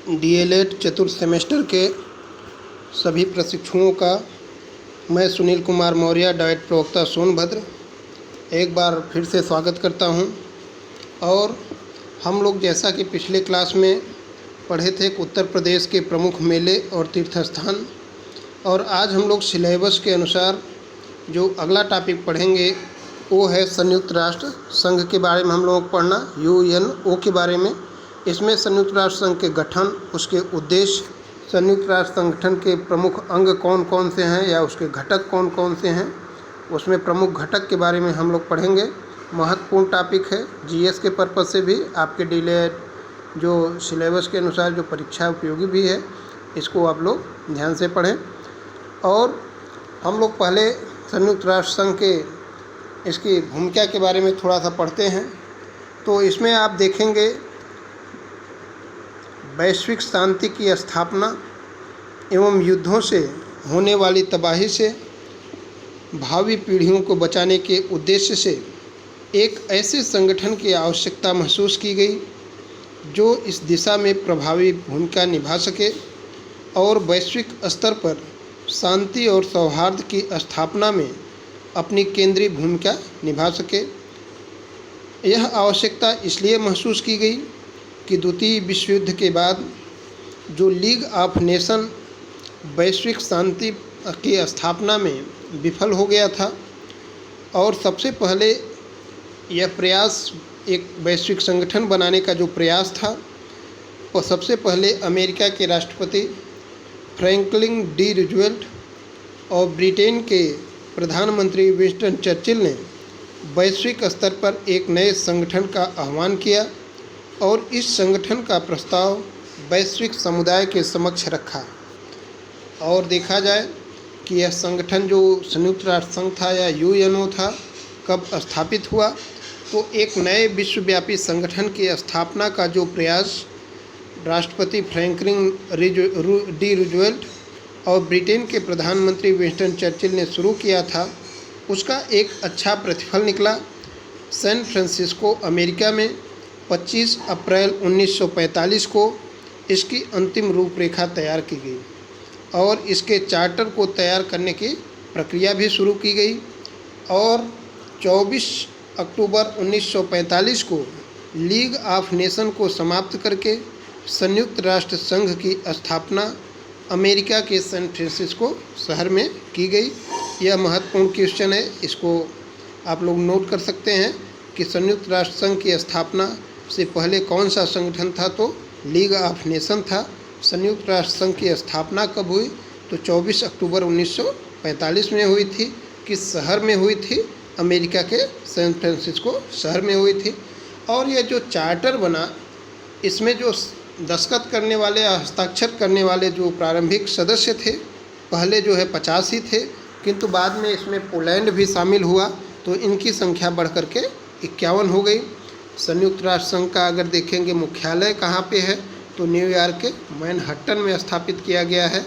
DElEd चतुर्थ semester के सभी प्रशिक्षुओं का मैं सुनील कुमार मौर्य, डाइट प्रवक्ता सोनभद्र, एक बार फिर से स्वागत करता हूं। और हम लोग जैसा कि पिछले क्लास में पढ़े थे उत्तर प्रदेश के प्रमुख मेले और तीर्थ स्थान, और आज हम लोग सिलेबस के अनुसार जो अगला टॉपिक पढ़ेंगे वो है संयुक्त राष्ट्र संघ के बारे में हम लोगों को पढ़ना, यूएनओ के बारे में। इसमें संयुक्त राष्ट्र संघ के गठन, उसके उद्देश्य, संयुक्त राष्ट्र संगठन के प्रमुख अंग कौन कौन से हैं या उसके घटक कौन कौन से हैं, उसमें प्रमुख घटक के बारे में हम लोग पढ़ेंगे। महत्वपूर्ण टॉपिक है, जीएस के पर्पज़ से भी, आपके डीएलएड जो सिलेबस के अनुसार जो परीक्षा उपयोगी भी है, इसको आप लोग ध्यान से पढ़ें। और हम लोग पहले संयुक्त राष्ट्र संघ के इसकी भूमिका के बारे में थोड़ा सा पढ़ते हैं। तो इसमें आप देखेंगे वैश्विक शांति की स्थापना एवं युद्धों से होने वाली तबाही से भावी पीढ़ियों को बचाने के उद्देश्य से एक ऐसे संगठन की आवश्यकता महसूस की गई जो इस दिशा में प्रभावी भूमिका निभा सके और वैश्विक स्तर पर शांति और सौहार्द की स्थापना में अपनी केंद्रीय भूमिका निभा सके। यह आवश्यकता इसलिए महसूस की गई कि द्वितीय विश्व युद्ध के बाद जो लीग ऑफ नेशन वैश्विक शांति की स्थापना में विफल हो गया था, और सबसे पहले यह प्रयास, एक वैश्विक संगठन बनाने का जो प्रयास था, वो सबसे पहले अमेरिका के राष्ट्रपति फ्रैंकलिन डी रूजवेल्ट और ब्रिटेन के प्रधानमंत्री विंस्टन चर्चिल ने वैश्विक स्तर पर एक नए संगठन का आह्वान किया और इस संगठन का प्रस्ताव वैश्विक समुदाय के समक्ष रखा। और देखा जाए कि यह संगठन जो संयुक्त राष्ट्र संघ था या यूएनओ था, कब स्थापित हुआ, तो एक नए विश्वव्यापी संगठन की स्थापना का जो प्रयास राष्ट्रपति फ्रैंकलिन डी रूजवेल्ट और ब्रिटेन के प्रधानमंत्री विंस्टन चर्चिल ने शुरू किया था, उसका एक अच्छा प्रतिफल निकला। सैन फ्रांसिस्को, अमेरिका में 25 अप्रैल 1945 को इसकी अंतिम रूपरेखा तैयार की गई और इसके चार्टर को तैयार करने की प्रक्रिया भी शुरू की गई। और 24 अक्टूबर 1945 को लीग ऑफ नेशन को समाप्त करके संयुक्त राष्ट्र संघ की स्थापना अमेरिका के सैन फ्रांसिस्को शहर में की गई। यह महत्वपूर्ण क्वेश्चन है, इसको आप लोग नोट कर सकते हैं कि संयुक्त राष्ट्र संघ की स्थापना से पहले कौन सा संगठन था, तो लीग ऑफ नेशन था। संयुक्त राष्ट्र संघ की स्थापना कब हुई, तो 24 अक्टूबर 1945 में हुई थी। किस शहर में हुई थी? अमेरिका के सैन फ्रांसिस्को शहर में हुई थी। और यह जो चार्टर बना, इसमें जो दस्तखत करने वाले या हस्ताक्षर करने वाले जो प्रारंभिक सदस्य थे, पहले जो है 50 ही थे, किंतु बाद में इसमें पोलैंड भी शामिल हुआ, तो इनकी संख्या बढ़ कर के 51 हो गई। संयुक्त राष्ट्र संघ का अगर देखेंगे मुख्यालय कहाँ पे है, तो न्यूयॉर्क के मैनहट्टन में स्थापित किया गया है।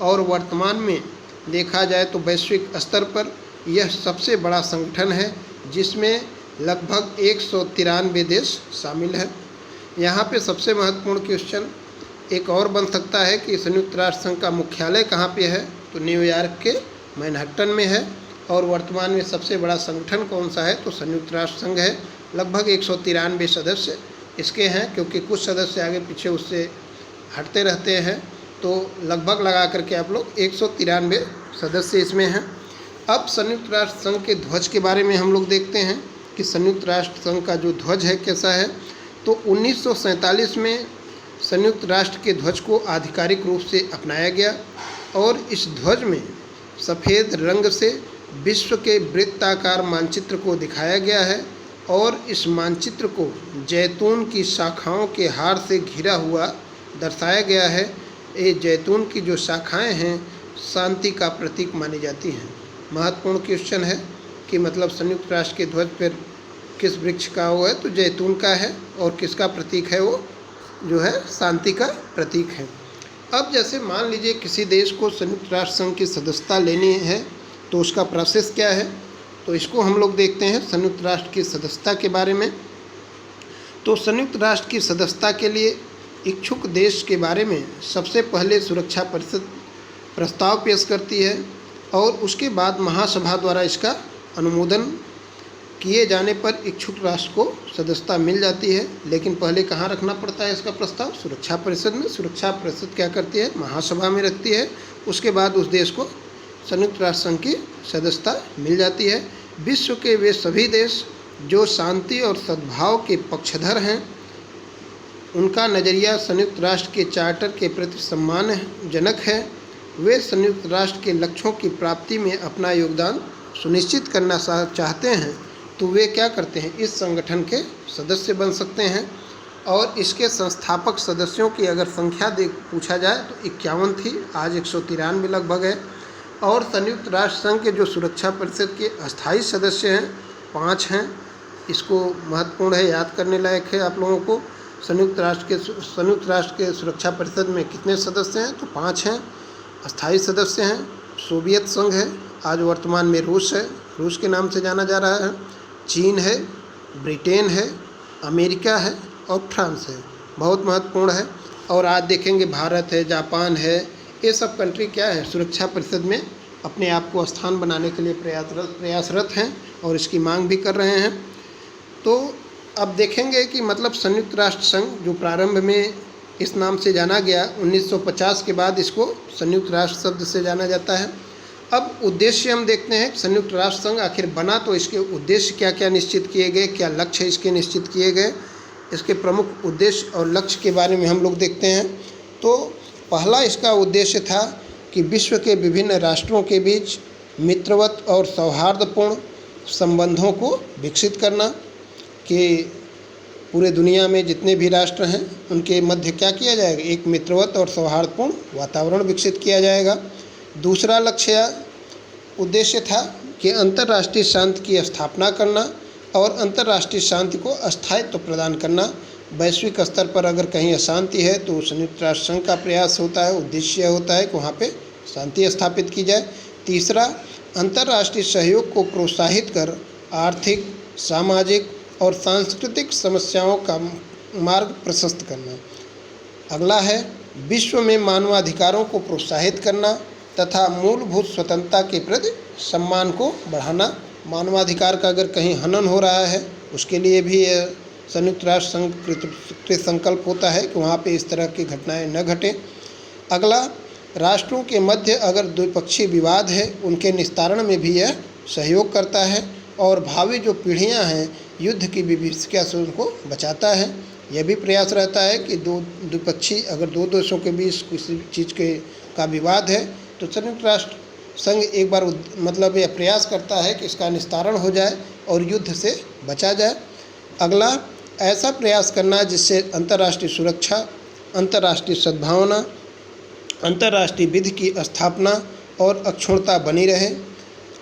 और वर्तमान में देखा जाए तो वैश्विक स्तर पर यह सबसे बड़ा संगठन है, जिसमें लगभग 193 देश शामिल है। यहाँ पे सबसे महत्वपूर्ण क्वेश्चन एक और बन सकता है कि संयुक्त राष्ट्र संघ का मुख्यालय कहाँ पे है, तो न्यूयॉर्क के मैनहट्टन में है। और वर्तमान में सबसे बड़ा संगठन कौन सा है, तो संयुक्त राष्ट्र संघ है। लगभग 193 सदस्य इसके हैं, क्योंकि कुछ सदस्य आगे पीछे उससे हटते रहते हैं, तो लगभग लगा करके आप लोग 193 सदस्य इसमें हैं। अब संयुक्त राष्ट्र संघ के ध्वज के बारे में हम लोग देखते हैं कि संयुक्त राष्ट्र संघ का जो ध्वज है कैसा है। तो 1947 में संयुक्त राष्ट्र के ध्वज को आधिकारिक रूप से अपनाया गया और इस ध्वज में सफ़ेद रंग से विश्व के वृत्ताकार मानचित्र को दिखाया गया है और इस मानचित्र को जैतून की शाखाओं के हार से घिरा हुआ दर्शाया गया है। ये जैतून की जो शाखाएं हैं शांति का प्रतीक मानी जाती हैं। महत्वपूर्ण क्वेश्चन है कि मतलब संयुक्त राष्ट्र के ध्वज पर किस वृक्ष का वो है, तो जैतून का है, और किसका प्रतीक है, वो जो है शांति का प्रतीक है। अब जैसे मान लीजिए किसी देश को संयुक्त राष्ट्र संघ की सदस्यता लेनी है, तो उसका प्रोसेस क्या है, तो इसको हम लोग देखते हैं संयुक्त राष्ट्र की सदस्यता के बारे में। तो संयुक्त राष्ट्र की सदस्यता के लिए इच्छुक देश के बारे में सबसे पहले सुरक्षा परिषद प्रस्ताव पेश करती है और उसके बाद महासभा द्वारा इसका अनुमोदन किए जाने पर इच्छुक राष्ट्र को सदस्यता मिल जाती है। लेकिन पहले कहाँ रखना पड़ता है इसका प्रस्ताव? सुरक्षा परिषद में। सुरक्षा परिषद क्या करती है? महासभा में रखती है। उसके बाद उस देश को संयुक्त राष्ट्र संघ की सदस्यता मिल जाती है। विश्व के वे सभी देश जो शांति और सद्भाव के पक्षधर हैं, उनका नज़रिया संयुक्त राष्ट्र के चार्टर के प्रति सम्मानजनक है। वे संयुक्त राष्ट्र के लक्ष्यों की प्राप्ति में अपना योगदान सुनिश्चित करना चाहते हैं तो वे क्या करते हैं? इस संगठन के सदस्य बन सकते हैं। और इसके संस्थापक सदस्यों की अगर संख्या पूछा जाए तो 51 थी, आज 193 लगभग है। और संयुक्त राष्ट्र संघ के जो सुरक्षा परिषद के अस्थायी सदस्य हैं 5 हैं। इसको महत्वपूर्ण है, याद करने लायक है आप लोगों को। संयुक्त राष्ट्र के सुरक्षा परिषद में कितने सदस्य हैं? तो 5 हैं अस्थायी सदस्य हैं। सोवियत संघ है, आज वर्तमान में रूस है, रूस के नाम से जाना जा रहा है। चीन है, ब्रिटेन है, अमेरिका है और फ्रांस है, बहुत महत्वपूर्ण है। और आज देखेंगे भारत है, जापान है, ये सब कंट्री क्या है? सुरक्षा परिषद में अपने आप को स्थान बनाने के लिए प्रयासरत हैं और इसकी मांग भी कर रहे हैं। तो अब देखेंगे कि मतलब संयुक्त राष्ट्र संघ जो प्रारंभ में इस नाम से जाना गया, 1950 के बाद इसको संयुक्त राष्ट्र शब्द से जाना जाता है। अब उद्देश्य हम देखते हैं, संयुक्त राष्ट्र संघ आखिर बना तो इसके उद्देश्य क्या क्या निश्चित किए गए, क्या लक्ष्य इसके निश्चित किए गए, इसके प्रमुख उद्देश्य और लक्ष्य के बारे में हम लोग देखते हैं। तो पहला इसका उद्देश्य था कि विश्व के विभिन्न राष्ट्रों के बीच मित्रवत और सौहार्दपूर्ण संबंधों को विकसित करना, कि पूरे दुनिया में जितने भी राष्ट्र हैं उनके मध्य क्या किया जाएगा? एक मित्रवत और सौहार्दपूर्ण वातावरण विकसित किया जाएगा। दूसरा लक्ष्य या उद्देश्य था कि अंतर्राष्ट्रीय शांति की स्थापना करना और अंतर्राष्ट्रीय शांति को स्थायित्व प्रदान करना। वैश्विक स्तर पर अगर कहीं अशांति है तो संयुक्त राष्ट्र संघ का प्रयास होता है, उद्देश्य होता है कि वहाँ पे शांति स्थापित की जाए। तीसरा, अंतर्राष्ट्रीय सहयोग को प्रोत्साहित कर आर्थिक, सामाजिक और सांस्कृतिक समस्याओं का मार्ग प्रशस्त करना। अगला है विश्व में मानवाधिकारों को प्रोत्साहित करना तथा मूलभूत स्वतंत्रता के प्रति सम्मान को बढ़ाना। मानवाधिकार का अगर कहीं हनन हो रहा है उसके लिए भी संयुक्त राष्ट्र संघ कृत संकल्प होता है कि वहाँ पे इस तरह की घटनाएं न घटें। अगला, राष्ट्रों के मध्य अगर द्विपक्षीय विवाद है उनके निस्तारण में भी यह सहयोग करता है और भावी जो पीढ़ियाँ हैं युद्ध की विभीषिका से उनको बचाता है। यह भी प्रयास रहता है कि द्विपक्षीय अगर दो देशों के बीच किसी चीज़ का विवाद है तो संयुक्त राष्ट्र संघ एक बार मतलब यह प्रयास करता है कि इसका निस्तारण हो जाए और युद्ध से बचा जाए। अगला, ऐसा प्रयास करना जिससे अंतर्राष्ट्रीय सुरक्षा, अंतर्राष्ट्रीय सद्भावना, अंतर्राष्ट्रीय विधि की स्थापना और अक्षुण्णता बनी रहे।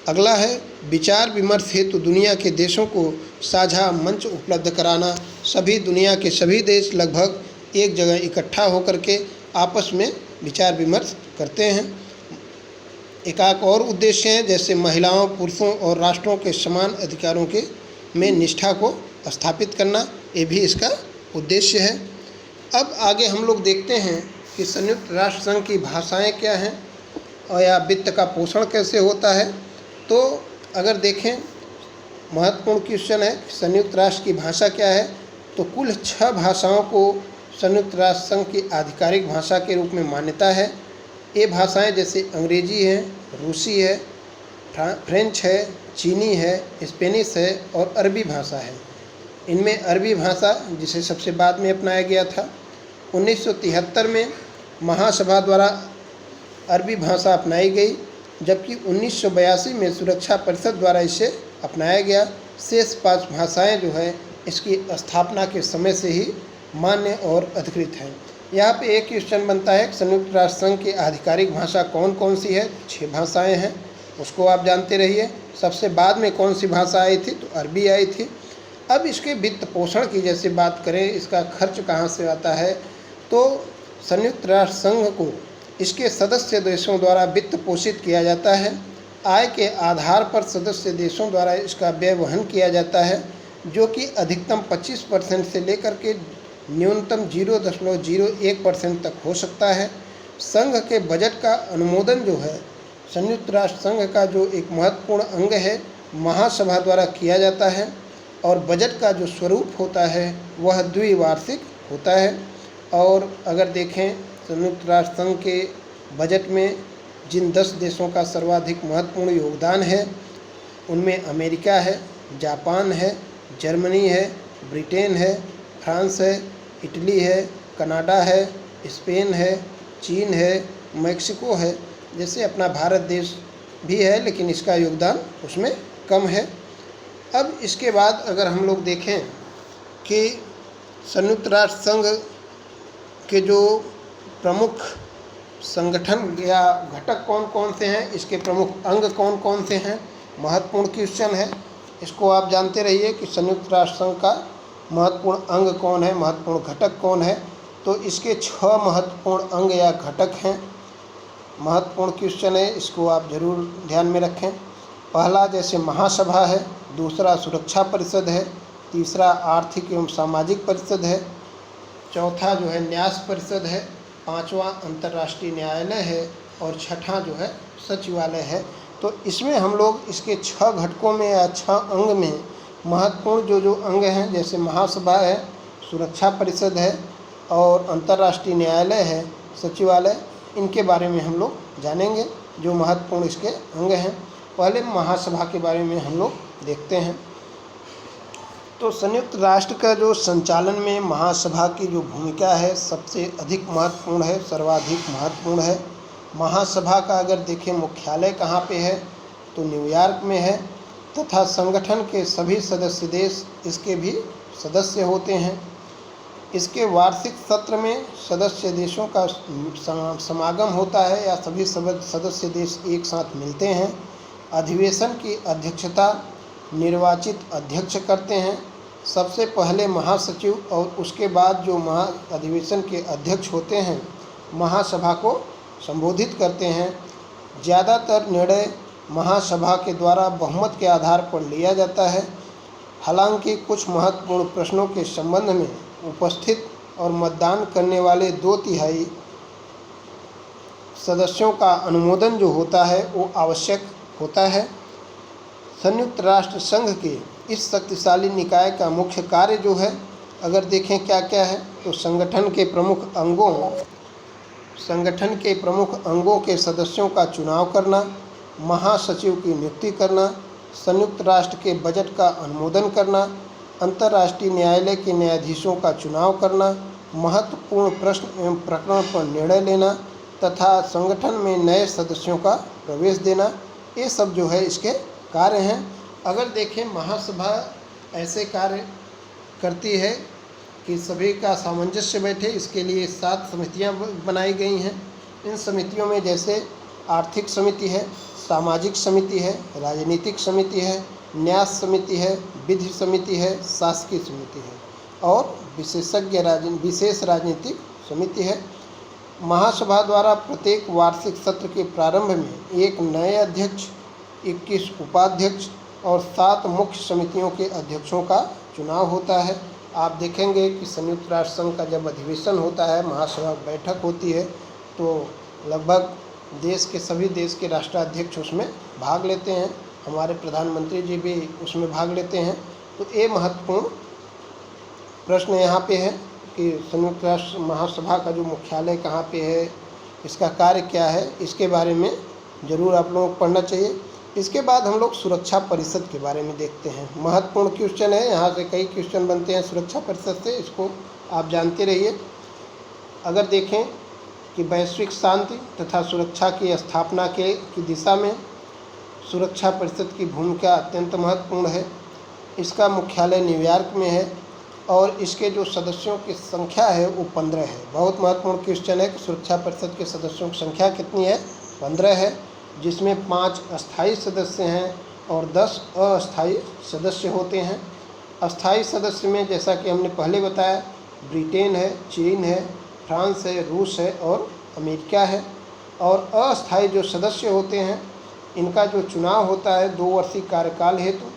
अगला है विचार विमर्श हेतु दुनिया के देशों को साझा मंच उपलब्ध कराना। सभी दुनिया के सभी देश लगभग एक जगह इकट्ठा होकर के आपस में विचार विमर्श करते हैं। एक और उद्देश्य है जैसे महिलाओं, पुरुषों और राष्ट्रों के समान अधिकारों के में निष्ठा को स्थापित करना, ये भी इसका उद्देश्य है। अब आगे हम लोग देखते हैं कि संयुक्त राष्ट्र संघ की भाषाएं क्या हैं और या वित्त का पोषण कैसे होता है। तो अगर देखें, महत्वपूर्ण क्वेश्चन है संयुक्त राष्ट्र की भाषा क्या है, तो कुल 6 भाषाओं को संयुक्त राष्ट्र संघ की आधिकारिक भाषा के रूप में मान्यता है। ये भाषाएं जैसे अंग्रेजी है, रूसी है, फ्रेंच है, चीनी है, स्पेनिश है और अरबी भाषा है। इनमें अरबी भाषा जिसे सबसे बाद में अपनाया गया था, 1973 में महासभा द्वारा अरबी भाषा अपनाई गई, जबकि 1982 में सुरक्षा परिषद द्वारा इसे अपनाया गया। शेष 5 भाषाएं जो है इसकी स्थापना के समय से ही मान्य और अधिकृत हैं। यहाँ पे एक क्वेश्चन बनता है संयुक्त राष्ट्र संघ की आधिकारिक भाषा कौन कौन सी है? 6 भाषाएं हैं, उसको आप जानते रहिए। सबसे बाद में कौन सी भाषा आई थी? तो अरबी आई थी। अब इसके वित्त पोषण की जैसे बात करें, इसका खर्च कहाँ से आता है, तो संयुक्त राष्ट्र संघ को इसके सदस्य देशों द्वारा वित्त पोषित किया जाता है। आय के आधार पर सदस्य देशों द्वारा इसका व्यय वहन किया जाता है, जो कि अधिकतम 25% से लेकर के न्यूनतम 0.01% तक हो सकता है। संघ के बजट का अनुमोदन जो है संयुक्त राष्ट्र संघ का जो एक महत्वपूर्ण अंग है महासभा द्वारा किया जाता है, और बजट का जो स्वरूप होता है वह द्विवार्षिक होता है। और अगर देखें संयुक्त राष्ट्र संघ के बजट में जिन 10 देशों का सर्वाधिक महत्वपूर्ण योगदान है उनमें अमेरिका है, जापान है, जर्मनी है, ब्रिटेन है, फ्रांस है, इटली है, कनाडा है, स्पेन है, चीन है, मैक्सिको है। जैसे अपना भारत देश भी है लेकिन इसका योगदान उसमें कम है। अब इसके बाद अगर हम लोग देखें कि संयुक्त राष्ट्र संघ के जो प्रमुख संगठन या घटक कौन कौन से हैं, इसके प्रमुख अंग कौन कौन से हैं, महत्वपूर्ण क्वेश्चन है। इसको आप जानते रहिए कि संयुक्त राष्ट्र संघ का महत्वपूर्ण अंग कौन है, महत्वपूर्ण घटक कौन है। तो इसके 6 महत्वपूर्ण अंग या घटक हैं। महत्वपूर्ण क्वेश्चन है, इसको आप जरूर ध्यान में रखें। पहला जैसे महासभा है, दूसरा सुरक्षा परिषद है, तीसरा आर्थिक एवं सामाजिक परिषद है, चौथा जो है न्यास परिषद है, पांचवा अंतर्राष्ट्रीय न्यायालय है और छठा जो है सचिवालय है। तो इसमें हम लोग इसके 6 घटकों में या 6 अंग में महत्वपूर्ण जो अंग हैं जैसे महासभा है, सुरक्षा परिषद है और अंतर्राष्ट्रीय न्यायालय है, सचिवालय, इनके बारे में हम लोग जानेंगे जो महत्वपूर्ण इसके अंग हैं। पहले महासभा के बारे में हम लोग देखते हैं। तो संयुक्त राष्ट्र का जो संचालन में महासभा की जो भूमिका है सबसे अधिक महत्वपूर्ण है, सर्वाधिक महत्वपूर्ण है। महासभा का अगर देखें मुख्यालय कहाँ पे है तो न्यूयॉर्क में है, तथा संगठन के सभी सदस्य देश इसके भी सदस्य होते हैं। इसके वार्षिक सत्र में सदस्य देशों का समागम होता है या सभी सदस्य देश एक साथ मिलते हैं। अधिवेशन की अध्यक्षता निर्वाचित अध्यक्ष करते हैं। सबसे पहले महासचिव और उसके बाद जो अधिवेशन के अध्यक्ष होते हैं महासभा को संबोधित करते हैं। ज़्यादातर निर्णय महासभा के द्वारा बहुमत के आधार पर लिया जाता है। हालांकि कुछ महत्वपूर्ण प्रश्नों के संबंध में उपस्थित और मतदान करने वाले 2/3 सदस्यों का अनुमोदन जो होता है वो आवश्यक होता है। संयुक्त राष्ट्र संघ के इस शक्तिशाली निकाय का मुख्य कार्य जो है अगर देखें क्या क्या है तो संगठन के प्रमुख अंगों के सदस्यों का चुनाव करना, महासचिव की नियुक्ति करना, संयुक्त राष्ट्र के बजट का अनुमोदन करना, अंतर्राष्ट्रीय न्यायालय के न्यायाधीशों का चुनाव करना, महत्वपूर्ण प्रश्न एवं प्रकरण पर निर्णय लेना तथा संगठन में नए सदस्यों का प्रवेश देना, ये सब जो है इसके कार्य हैं। अगर देखें महासभा ऐसे कार्य करती है कि सभी का सामंजस्य बैठे, इसके लिए 7 समितियां बनाई गई हैं। इन समितियों में जैसे आर्थिक समिति है, सामाजिक समिति है, राजनीतिक समिति है, न्यास समिति है, विधि समिति है, शासकीय समिति है और विशेष राजनीतिक समिति है। महासभा द्वारा प्रत्येक वार्षिक सत्र के प्रारंभ में एक नए अध्यक्ष, 21 उपाध्यक्ष और 7 मुख्य समितियों के अध्यक्षों का चुनाव होता है। आप देखेंगे कि संयुक्त राष्ट्र संघ का जब अधिवेशन होता है, महासभा बैठक होती है, तो लगभग देश के सभी देश के राष्ट्राध्यक्ष उसमें भाग लेते हैं। हमारे प्रधानमंत्री जी भी उसमें भाग लेते हैं। तो ये महत्वपूर्ण प्रश्न यहाँ पे है कि संयुक्त राष्ट्र महासभा का जो मुख्यालय कहाँ पे है, इसका कार्य क्या है, इसके बारे में ज़रूर आप लोगों को पढ़ना चाहिए। इसके बाद हम लोग सुरक्षा परिषद के बारे में देखते हैं। महत्वपूर्ण क्वेश्चन है, यहाँ से कई क्वेश्चन बनते हैं सुरक्षा परिषद से, इसको आप जानते रहिए। अगर देखें कि वैश्विक शांति तथा सुरक्षा की स्थापना की दिशा में सुरक्षा परिषद की भूमिका अत्यंत महत्वपूर्ण है। इसका मुख्यालय न्यूयॉर्क में है और इसके जो सदस्यों की संख्या है वो 15 है। बहुत महत्वपूर्ण क्वेश्चन है कि सुरक्षा परिषद के सदस्यों की संख्या कितनी है, 15 है, जिसमें 5 अस्थायी सदस्य हैं और 10 अस्थायी सदस्य होते हैं। अस्थायी सदस्य में जैसा कि हमने पहले बताया ब्रिटेन है, चीन है, फ्रांस है, रूस है और अमेरिका है। और अस्थायी जो सदस्य होते हैं इनका जो चुनाव होता है 2 वर्षीय कार्यकाल हेतु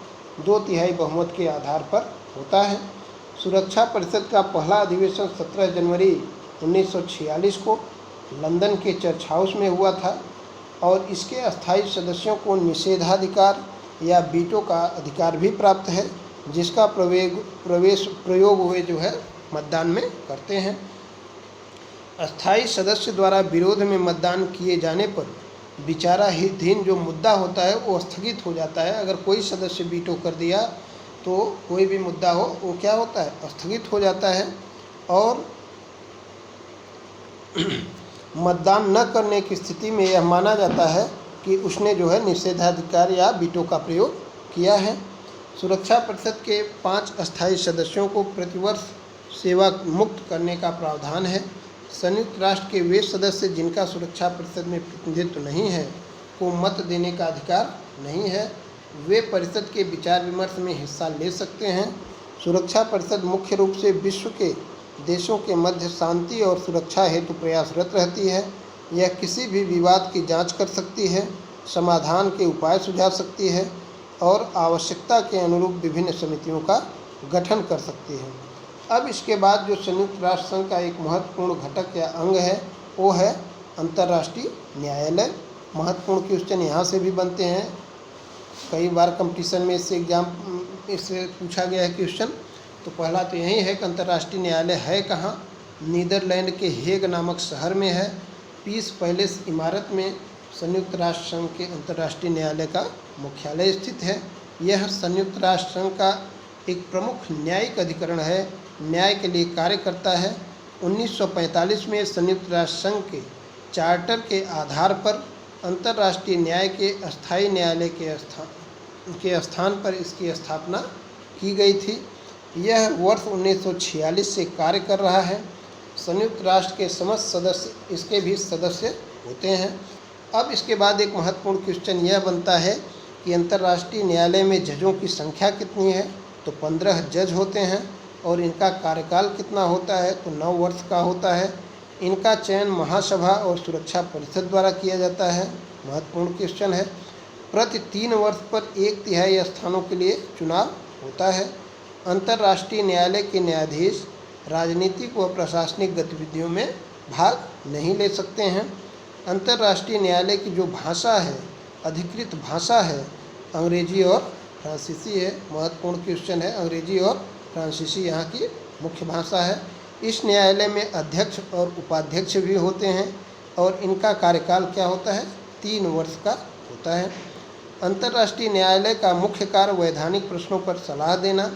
2/3 बहुमत के आधार पर होता है। सुरक्षा परिषद का पहला अधिवेशन 17 जनवरी 1946 को लंदन के चर्च हाउस में हुआ था और इसके अस्थायी सदस्यों को निषेधाधिकार या वीटो का अधिकार भी प्राप्त है, जिसका प्रयोग वे जो है मतदान में करते हैं। अस्थायी सदस्य द्वारा विरोध में मतदान किए जाने पर विचाराधीन जो मुद्दा होता है वो स्थगित हो जाता है। अगर कोई सदस्य वीटो कर दिया तो कोई भी मुद्दा हो वो क्या होता है, स्थगित हो जाता है और मतदान न करने की स्थिति में यह माना जाता है कि उसने जो है निषेधाधिकार या वीटो का प्रयोग किया है। सुरक्षा परिषद के 5 अस्थायी सदस्यों को प्रतिवर्ष सेवा मुक्त करने का प्रावधान है। संयुक्त राष्ट्र के वे सदस्य जिनका सुरक्षा परिषद में प्रतिनिधित्व नहीं है को मत देने का अधिकार नहीं है। वे परिषद के विचार विमर्श में हिस्सा ले सकते हैं। सुरक्षा परिषद मुख्य रूप से विश्व के देशों के मध्य शांति और सुरक्षा हेतु प्रयासरत रहती है। यह किसी भी विवाद की जांच कर सकती है, समाधान के उपाय सुझा सकती है और आवश्यकता के अनुरूप विभिन्न समितियों का गठन कर सकती है। अब इसके बाद जो संयुक्त राष्ट्र संघ का एक महत्वपूर्ण घटक या अंग है वो है अंतर्राष्ट्रीय न्यायालय। महत्वपूर्ण क्वेश्चन यहाँ से भी बनते हैं, कई बार कंपटीशन में इससे पूछा गया है क्वेश्चन। तो पहला तो यही है कि अंतर्राष्ट्रीय न्यायालय है कहाँ। नीदरलैंड के हेग नामक शहर में है। पीस पैलेस इमारत में संयुक्त राष्ट्र संघ के अंतर्राष्ट्रीय न्यायालय का मुख्यालय स्थित है। यह संयुक्त राष्ट्र संघ का एक प्रमुख न्यायिक अधिकरण है, न्याय के लिए कार्य करता है। 1945 में संयुक्त राष्ट्र संघ के चार्टर के आधार पर अंतर्राष्ट्रीय न्याय के अस्थायी न्यायालय के स्थान पर इसकी स्थापना की गई थी। यह वर्ष 1946 से कार्य कर रहा है। संयुक्त राष्ट्र के समस्त सदस्य इसके भी सदस्य होते हैं। अब इसके बाद एक महत्वपूर्ण क्वेश्चन यह बनता है कि अंतर्राष्ट्रीय न्यायालय में जजों की संख्या कितनी है। तो 15 जज होते हैं और इनका कार्यकाल कितना होता है, तो 9 वर्ष का होता है। इनका चयन महासभा और सुरक्षा परिषद द्वारा किया जाता है। महत्वपूर्ण क्वेश्चन है। प्रति 3 वर्ष पर 1/3 स्थानों के लिए चुनाव होता है। अंतर्राष्ट्रीय न्यायालय के न्यायाधीश राजनीतिक व प्रशासनिक गतिविधियों में भाग नहीं ले सकते हैं। अंतर्राष्ट्रीय न्यायालय की जो भाषा है, अधिकृत भाषा है, अंग्रेजी और फ्रांसीसी है। महत्वपूर्ण क्वेश्चन है, अंग्रेजी और फ्रांसीसी यहाँ की मुख्य भाषा है। इस न्यायालय में अध्यक्ष और उपाध्यक्ष भी होते हैं और इनका कार्यकाल क्या होता है, 3 वर्ष का होता है। अंतर्राष्ट्रीय न्यायालय का मुख्य कार्य वैधानिक प्रश्नों पर सलाह देना।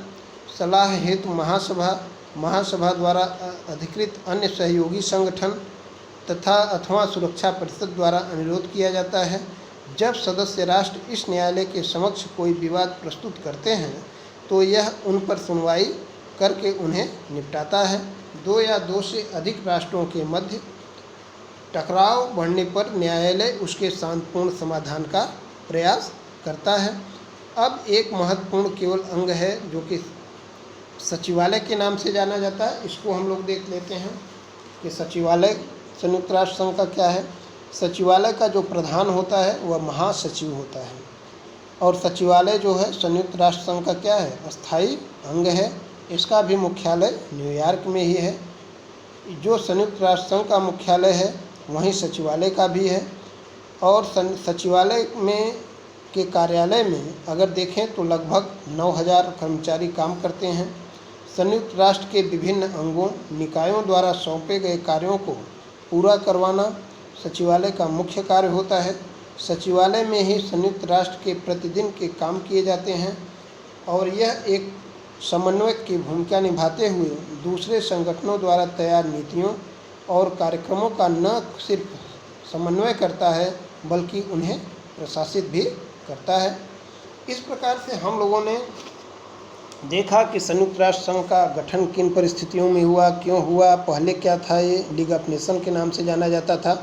सलाह हेतु महासभा द्वारा अधिकृत अन्य सहयोगी संगठन तथा अथवा सुरक्षा परिषद द्वारा अनुरोध किया जाता है। जब सदस्य राष्ट्र इस न्यायालय के समक्ष कोई विवाद प्रस्तुत करते हैं तो यह उन पर सुनवाई करके उन्हें निपटाता है। 2 या 2 से अधिक राष्ट्रों के मध्य टकराव बढ़ने पर न्यायालय उसके शांतिपूर्ण समाधान का प्रयास करता है। अब एक महत्वपूर्ण केवल अंग है जो कि सचिवालय के नाम से जाना जाता है। इसको हम लोग देख लेते हैं कि सचिवालय संयुक्त राष्ट्र संघ का क्या है। सचिवालय का जो प्रधान होता है वह महासचिव होता है और सचिवालय जो है संयुक्त राष्ट्र संघ का क्या है, अस्थायी अंग है। इसका भी मुख्यालय न्यूयॉर्क में ही है। जो संयुक्त राष्ट्र संघ का मुख्यालय है वहीं सचिवालय का भी है। और सचिवालय में के कार्यालय में अगर देखें तो लगभग 9000 कर्मचारी काम करते हैं। संयुक्त राष्ट्र के विभिन्न अंगों निकायों द्वारा सौंपे गए कार्यों को पूरा करवाना सचिवालय का मुख्य कार्य होता है। सचिवालय में ही संयुक्त राष्ट्र के प्रतिदिन के काम किए जाते हैं और यह एक समन्वयक की भूमिका निभाते हुए दूसरे संगठनों द्वारा तैयार नीतियों और कार्यक्रमों का न सिर्फ समन्वय करता है बल्कि उन्हें प्रशासित भी करता है। इस प्रकार से हम लोगों ने देखा कि संयुक्त राष्ट्र संघ का गठन किन परिस्थितियों में हुआ, क्यों हुआ। पहले क्या था, ये लीग ऑफ नेशन के नाम से जाना जाता था,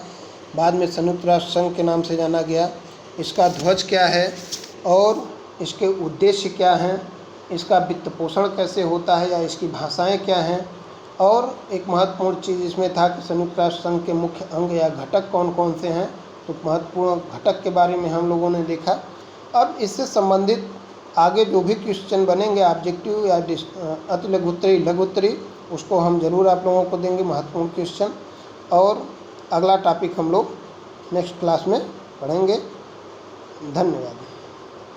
बाद में संयुक्त राष्ट्र संघ के नाम से जाना गया। इसका ध्वज क्या है और इसके उद्देश्य क्या हैं, इसका वित्त पोषण कैसे होता है या इसकी भाषाएं क्या हैं। और एक महत्वपूर्ण चीज़ इसमें था कि संयुक्त राष्ट्र संघ के मुख्य अंग या घटक कौन कौन से हैं। तो महत्वपूर्ण घटक के बारे में हम लोगों ने देखा। अब इससे संबंधित आगे जो भी क्वेश्चन बनेंगे ऑब्जेक्टिव या अति लघुत्तरी लघुत्तरी, उसको हम ज़रूर आप लोगों को देंगे, महत्वपूर्ण क्वेश्चन। और अगला टॉपिक हम लोग नेक्स्ट क्लास में पढ़ेंगे। धन्यवाद।